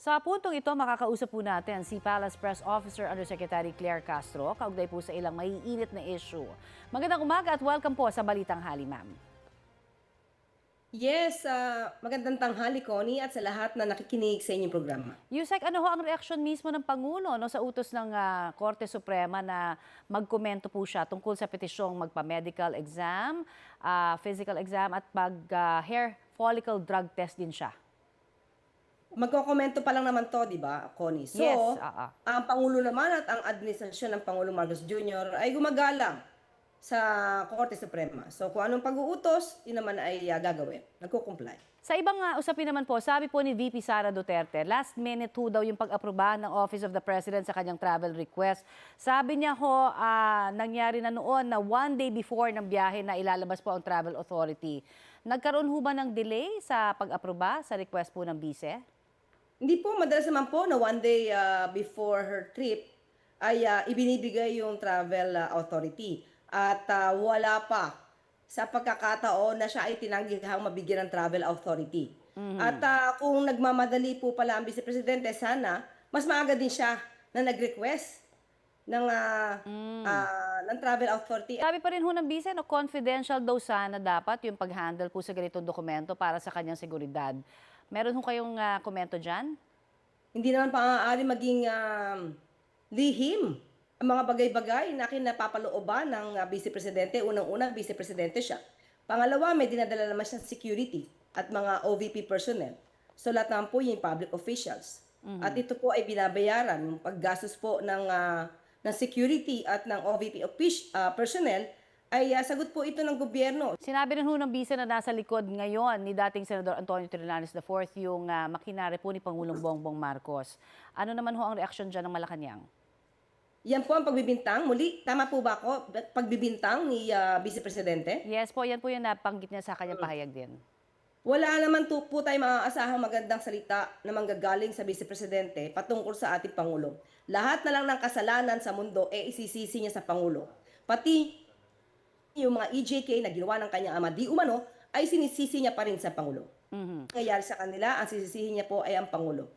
Sa puntong ito, makakausap po natin si Palace Press Officer Undersecretary Claire Castro, kaugnay po sa ilang maiinit na issue. Magandang umaga at welcome po sa Balitang Hali, ma'am. Yes, magandang tanghali, Connie, at sa lahat na nakikinig sa inyong programa. Yusek, ano ho ang reaksyon mismo ng Pangulo sa utos ng Korte Suprema na magkomento po siya tungkol sa petisyong magpa-medical exam, physical exam at hair follicle drug test din siya? Magkokomento pa lang naman to, di ba, Connie? So, Yes, ang Pangulo naman at ang administrasyon ng Pangulo Marcos Jr. ay gumagalang sa Korte Suprema. So, kung anong pag-uutos, yun naman ay gagawin. Nagko-comply. Sa ibang usapin naman po, sabi po ni VP Sara Duterte, last minute ho daw yung pag-aprobahan ng Office of the President sa kanyang travel request. Sabi niya ho, nangyari na noon na one day before ng biyahe na ilalabas po ang Travel Authority. Nagkaroon ho ba ng delay sa pag-aproba sa request po ng Bise? Hindi po, madalas naman po na one day before her trip ay ibinibigay yung travel authority. At wala pa sa pagkakataon na siya ay tinanggihang mabigyan ng travel authority. At kung nagmamadali po pala ang Vice Presidente, sana mas maaga din siya na nag-request ng travel authority. Sabi pa rin ho ng Bise, confidential daw sana dapat yung pag-handle po sa ganitong dokumento para sa kanyang seguridad. Meron ho kayong komento dyan? Hindi naman maaari maging lihim ang mga bagay-bagay na kinapapalooban ng Vice Presidente. Unang-una, Vice Presidente siya. Pangalawa, may dinadala naman siyang security at mga OVP personnel. So lahat naman po yung public officials. At ito po ay binabayaran, yung paggastos po ng security at ng OVP personnel ay sagot po ito ng gobyerno. Sinabi rin ho ng Bise na nasa likod ngayon ni dating Senador Antonio Trillanes IV yung makinari po ni Pangulong Bongbong Marcos. Ano naman ho ang reaksyon dyan ng Malacanang? Yan po ang pagbibintang. Muli, tama po ba ako? Pagbibintang ni Vice Presidente? Yes po, yan po yung napanggit niya sa kanyang pahayag din. Wala naman po tayo maaasahang magandang salita na manggagaling sa Vice Presidente patungkol sa ating Pangulo. Lahat na lang ng kasalanan sa mundo isisisi niya sa Pangulo. Pati yung mga EJK na ginawa ng kanyang ama di umano ay sinisisi niya pa rin sa Pangulo. Nangyayari sa kanila, ang sisisihin niya po ay ang Pangulo.